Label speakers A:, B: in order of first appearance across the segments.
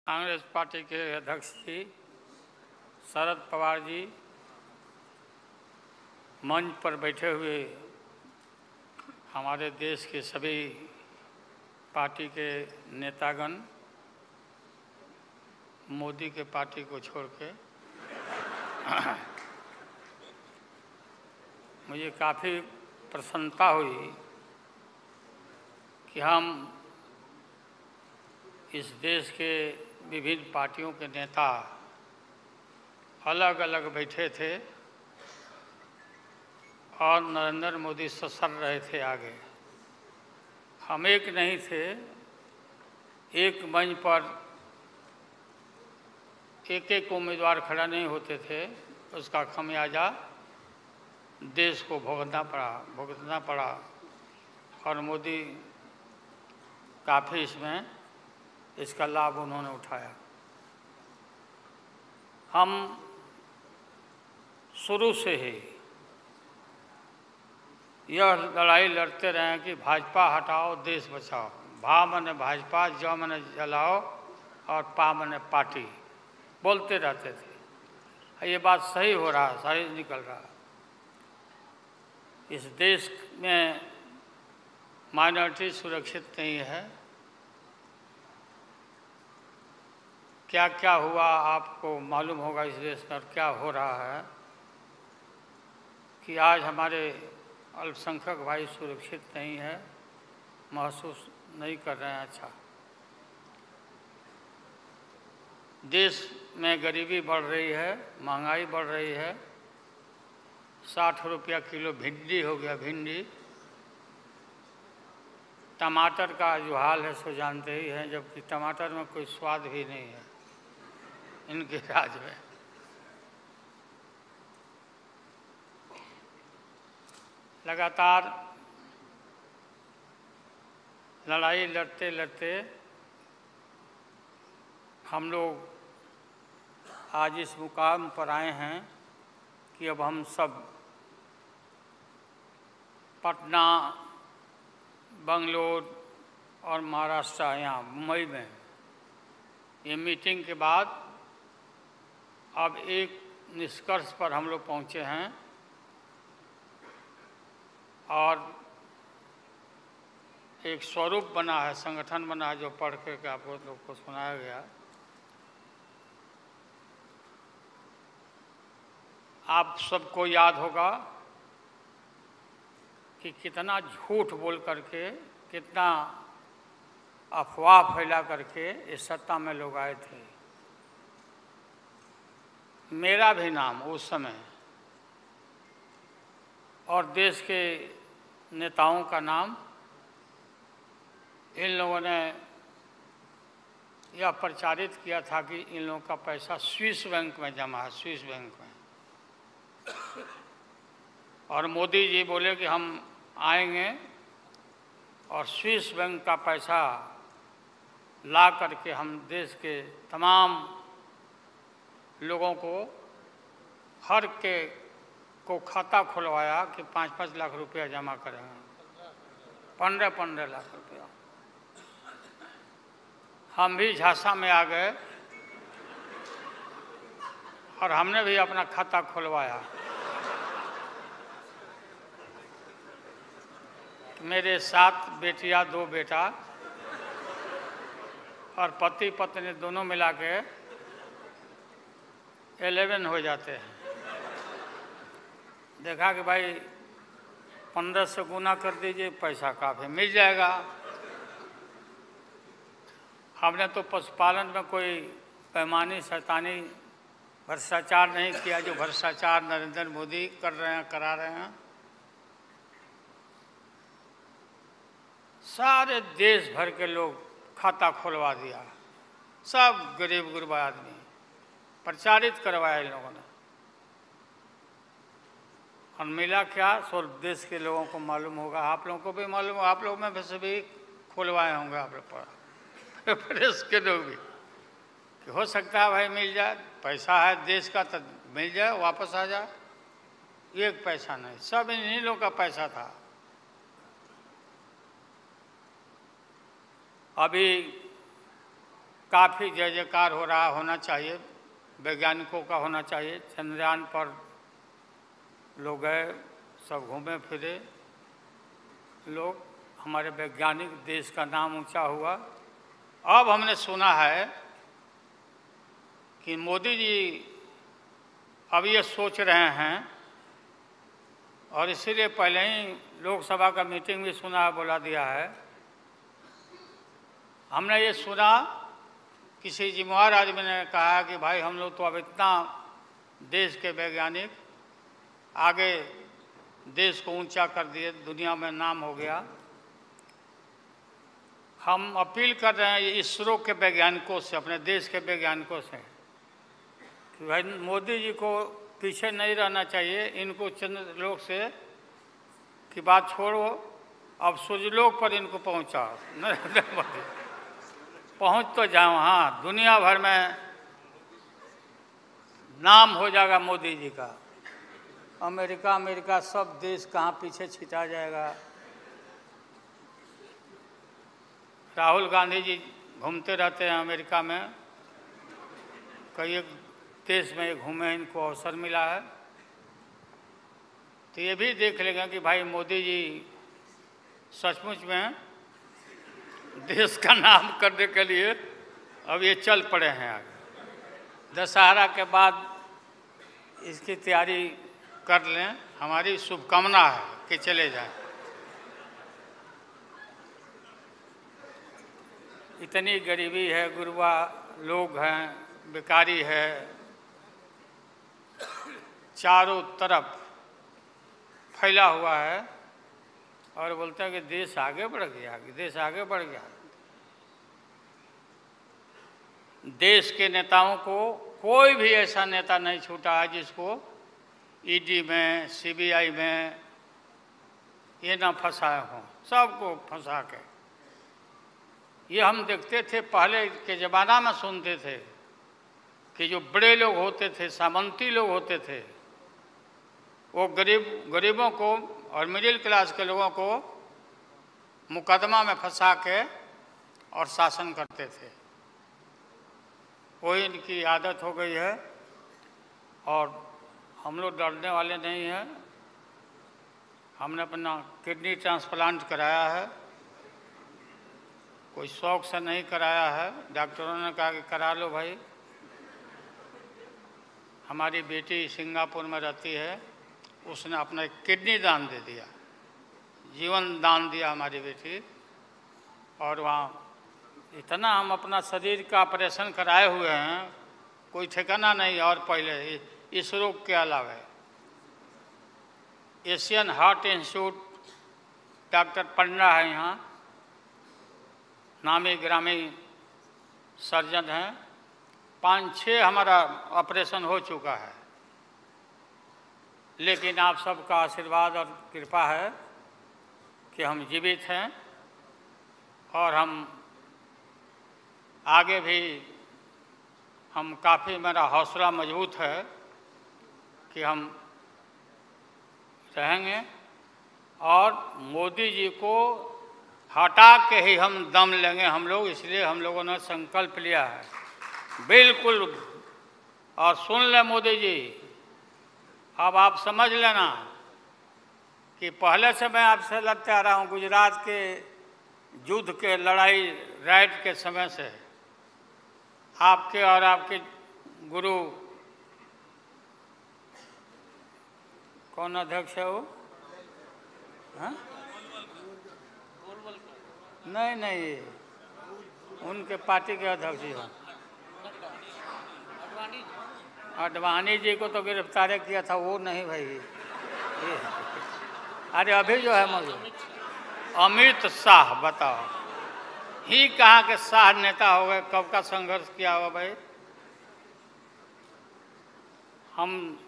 A: Congress party के अध्यक्ष जी शरद पवार जी मंच पर बैठे हुए हमारे देश के सभी पार्टी के नेतागण मोदी के पार्टी को छोड़ के मुझे काफ़ी प्रसन्नता हुई कि हम इस देश के विभिन्न पार्टियों के नेता अलग अलग बैठे थे और नरेंद्र मोदी ससर रहे थे आगे। हम एक नहीं थे, एक मंच पर एक एक उम्मीदवार खड़ा नहीं होते थे, उसका खमियाजा देश को भुगतना पड़ा और मोदी काफ़ी इसका लाभ उन्होंने उठाया। हम शुरू से ही यह लड़ाई लड़ते रहे हैं कि भाजपा हटाओ देश बचाओ। भा मने भाजपा, ज मने जलाओ और पा मने पार्टी बोलते रहते थे। ये बात सही हो रहा, सही निकल रहा। इस देश में माइनॉरिटी सुरक्षित नहीं है। क्या क्या हुआ आपको मालूम होगा इस देश में, क्या हो रहा है कि आज हमारे अल्पसंख्यक भाई सुरक्षित नहीं है, महसूस नहीं कर रहे हैं। अच्छा, देश में गरीबी बढ़ रही है, महंगाई बढ़ रही है। 60 रुपया किलो भिंडी हो गया, भिंडी। टमाटर का जो हाल है सो जानते ही हैं, जबकि टमाटर में कोई स्वाद भी नहीं है इनके राज में। लगातार लड़ाई लड़ते लड़ते हम लोग आज इस मुकाम पर आए हैं कि अब हम सब पटना, बंगलोर और महाराष्ट्र, यहाँ मुंबई में ये मीटिंग के बाद अब एक निष्कर्ष पर हम लोग पहुँचे हैं और एक स्वरूप बना है, संगठन बना है, जो पढ़ के आप लोग को सुनाया गया। आप सबको याद होगा कि कितना झूठ बोल करके, कितना अफवाह फैला करके इस सत्ता में लोग आए थे। मेरा भी नाम उस समय और देश के नेताओं का नाम, इन लोगों ने यह प्रचारित किया था कि इन लोगों का पैसा स्विस बैंक में जमा है, स्विस बैंक में। और मोदी जी बोले कि हम आएंगे और स्विस बैंक का पैसा ला करके हम देश के तमाम लोगों को, हर के को खाता खुलवाया कि 5-5 लाख रुपया जमा करेंगे, 15-15 लाख रुपया। हम भी झांसा में आ गए और हमने भी अपना खाता खुलवाया। मेरे 7 बेटियां, 2 बेटा और पति पत्नी दोनों मिला के 11 हो जाते हैं। देखा कि भाई 15 से गुना कर दीजिए, पैसा काफ़ी मिल जाएगा। हमने तो पशुपालन में कोई पैमानी शैतानी भ्रष्टाचार नहीं किया, जो भ्रष्टाचार नरेंद्र मोदी कर रहे हैं, करा रहे हैं। सारे देश भर के लोग खाता खुलवा दिया, सब गरीब गुरबा आदमी प्रचारित करवाया इन लोगों ने। और मिला क्या, सो देश के लोगों को मालूम होगा, आप लोगों को भी मालूम होगा, आप लोग में वैसे भी खुलवाए होंगे, आप लोग पर प्रेस के लोग भी, कि हो सकता है भाई मिल जाए, पैसा है देश का तो मिल जाए, वापस आ जाए। एक पैसा नहीं, सब इन्हीं लोगों का पैसा था। अभी काफ़ी जय जयकार हो रहा होना चाहिए, वैज्ञानिकों का होना चाहिए। चंद्रयान पर लोग गए, सब घूमे फिरे लोग, हमारे वैज्ञानिक, देश का नाम ऊंचा हुआ। अब हमने सुना है कि मोदी जी अब ये सोच रहे हैं, और इसीलिए पहले ही लोकसभा का मीटिंग भी सुना है, बुला दिया है। हमने ये सुना, किसी जिम्मेवार आदमी ने कहा कि भाई हम लोग तो अब इतना देश के वैज्ञानिक आगे देश को ऊंचा कर दिए, दुनिया में नाम हो गया। हम अपील कर रहे हैं इसरो के वैज्ञानिकों से, अपने देश के वैज्ञानिकों से, कि भाई मोदी जी को पीछे नहीं रहना चाहिए। इनको चंद्रलोक से की बात छोड़ो, अब सूर्यलोक पर इनको पहुंचाओ। नरेंद्र मोदी पहुंच तो जाओ, हाँ, दुनिया भर में नाम हो जाएगा मोदी जी का। अमेरिका सब देश कहाँ पीछे छिटा जाएगा। राहुल गांधी जी घूमते रहते हैं अमेरिका में, कई देश में घूमे, इनको अवसर मिला है। तो ये भी देख लेंगे कि भाई मोदी जी सचमुच में देश का नाम करने के लिए अब ये चल पड़े हैं आगे। दशहरा के बाद इसकी तैयारी कर लें, हमारी शुभकामना है कि चले जाएं। इतनी गरीबी है, गुरबा लोग हैं, बेकारी है, चारों तरफ फैला हुआ है, और बोलते हैं कि देश आगे बढ़ गया, देश आगे बढ़ गया। देश के नेताओं को कोई भी ऐसा नेता नहीं छूटा है जिसको ईडी में, सीबीआई में ये ना फंसाए हों, सबको फंसा के। ये हम देखते थे, पहले के ज़माना में सुनते थे कि जो बड़े लोग होते थे, सामंती लोग होते थे, वो गरीबों को और मिडिल क्लास के लोगों को मुकदमा में फंसा के और शासन करते थे। वही इनकी आदत हो गई है, और हम लोग डरने वाले नहीं हैं। हमने अपना किडनी ट्रांसप्लांट कराया है, कोई शौक से नहीं कराया है। डॉक्टरों ने कहा कि करा लो भाई। हमारी बेटी सिंगापुर में रहती है, उसने अपना किडनी दान दे दिया, जीवन दान दिया हमारी बेटी। और वहाँ इतना हम अपना शरीर का ऑपरेशन कराए हुए हैं, कोई ठिकाना नहीं। और पहले इस रोग के अलावा एशियन हार्ट इंस्टीट्यूट, डॉक्टर पंडा है यहाँ, नामी ग्रामी सर्जन हैं, 5-6 हमारा ऑपरेशन हो चुका है। लेकिन आप सबका आशीर्वाद और कृपा है कि हम जीवित हैं, और हम आगे भी हम काफ़ी, मेरा हौसला मजबूत है कि हम रहेंगे, और मोदी जी को हटा के ही हम दम लेंगे हम लोग। इसलिए हम लोगों ने संकल्प लिया है, बिल्कुल। और सुन ले मोदी जी, अब आप समझ लेना कि पहले से मैं आपसे लड़ते आ रहा हूँ, गुजरात के युद्ध के लड़ाई राइट के समय से। आपके और आपके गुरु, कौन अध्यक्ष है वो? हाँ? नहीं, उनके पार्टी के अध्यक्ष जी हैं। अडवाणी जी को तो गिरफ्तार किया था, वो नहीं भाई। अरे अभी जो है मौजूद अमित शाह, बताओ, ही कहाँ के शाह नेता हो गए, कब का संघर्ष किया हुआ भाई। हम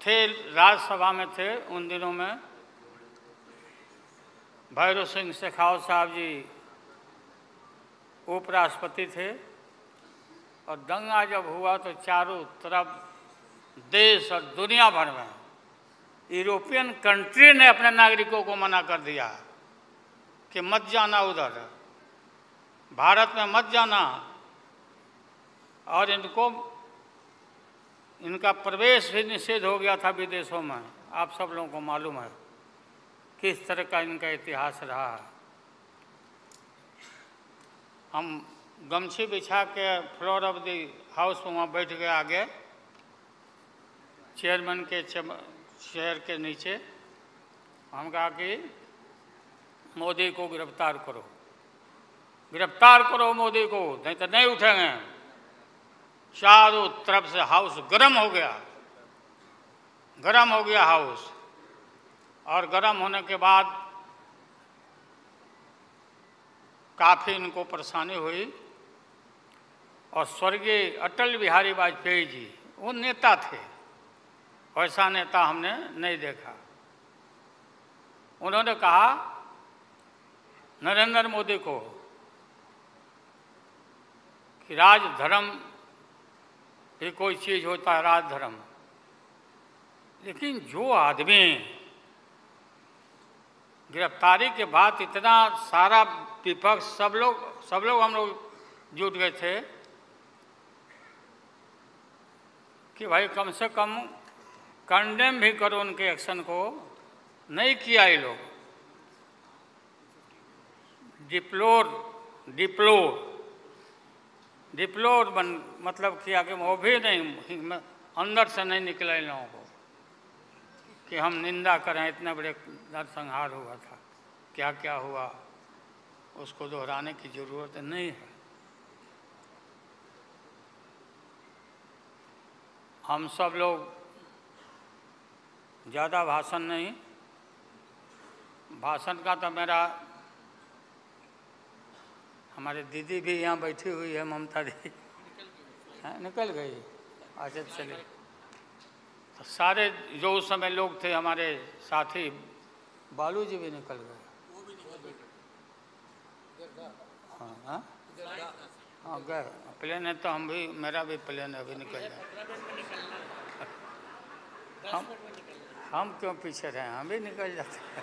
A: थे, राज्यसभा में थे उन दिनों में, भैरव सिंह शेखावत साहब जी उपराष्ट्रपति थे, और दंगा जब हुआ तो चारों तरफ देश और दुनिया भर में यूरोपियन कंट्री ने अपने नागरिकों को मना कर दिया कि मत जाना उधर, भारत में मत जाना, और इनका प्रवेश भी निषेध हो गया था विदेशों में। आप सब लोगों को मालूम है किस तरह का इनका इतिहास रहा है। हम गमछी बिछा के फ्लोर ऑफ द हाउस में वहाँ बैठ गए आगे चेयरमैन के चेयर के नीचे। हम कहा कि मोदी को गिरफ्तार करो, गिरफ्तार करो मोदी को, नहीं तो नहीं उठेंगे। चारों तरफ से हाउस गर्म हो गया, गर्म हो गया हाउस। और गर्म होने के बाद काफ़ी इनको परेशानी हुई। और स्वर्गीय अटल बिहारी वाजपेयी जी वो नेता थे, वैसा नेता हमने नहीं देखा। उन्होंने कहा नरेंद्र मोदी को कि राजधर्म भी कोई चीज़ होता है, राजधर्म, लेकिन जो आदमी गिरफ्तारी के बाद इतना सारा विपक्ष सब लोग हम लोग जुट गए थे कि भाई कम से कम कंडेम भी करो उनके एक्शन को। नहीं किया ये लोग। डिप्लोर मतलब किया कि वो भी नहीं, अंदर से नहीं निकला इन लोगों को कि हम निंदा करें। इतने बड़े नरसंहार हुआ था, क्या क्या हुआ उसको दोहराने की जरूरत नहीं है। हम सब लोग ज़्यादा भाषण नहीं, भाषण का तो मेरा, हमारे दीदी भी यहाँ बैठी हुई है, ममता दी निकल गई। अच्छा चलिए, तो सारे जो उस समय लोग थे हमारे साथी, बालू जी भी निकल गए। हाँ हाँ हाँ गए। प्लेन है तो हम भी, मेरा भी प्लेन अभी निकल जाए। हम क्यों पीछे रहे, हम भी निकल जाते हैं।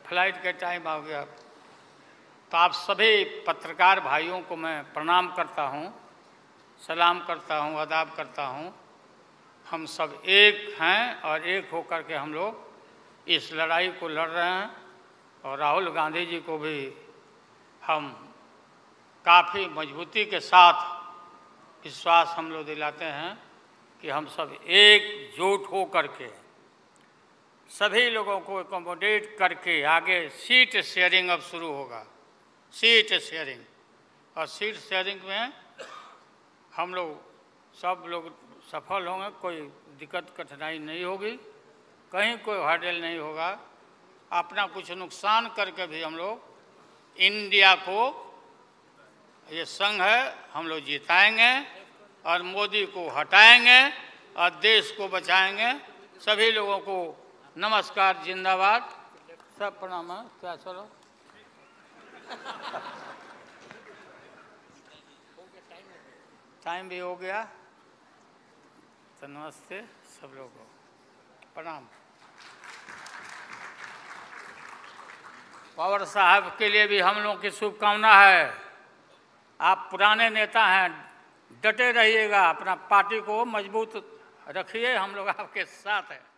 A: फ्लाइट का टाइम आ गया। तो आप सभी पत्रकार भाइयों को मैं प्रणाम करता हूँ, सलाम करता हूँ, आदाब करता हूँ। हम सब एक हैं और एक होकर के हम लोग इस लड़ाई को लड़ रहे हैं। और राहुल गांधी जी को भी हम काफ़ी मजबूती के साथ विश्वास हम लोग दिलाते हैं कि हम सब एकजुट हो करके सभी लोगों को एकोमोडेट करके आगे सीट शेयरिंग अब शुरू होगा, सीट शेयरिंग। और सीट शेयरिंग में हम लोग सब लोग सफल होंगे, कोई दिक्कत कठिनाई नहीं होगी, कहीं कोई हर्डल नहीं होगा। अपना कुछ नुकसान करके भी हम लोग इंडिया को, ये संघ है, हम लोग जिताएंगे और मोदी को हटाएंगे और देश को बचाएंगे। सभी लोगों को नमस्कार, जिंदाबाद, सब प्रणाम है। क्या चलो टाइम भी हो गया, तो नमस्ते सब लोगों को, प्रणाम। पवार साहब के लिए भी हम लोगों की शुभकामना है। आप पुराने नेता हैं, डटे रहिएगा, अपना पार्टी को मजबूत रखिए, हम लोग आपके साथ हैं।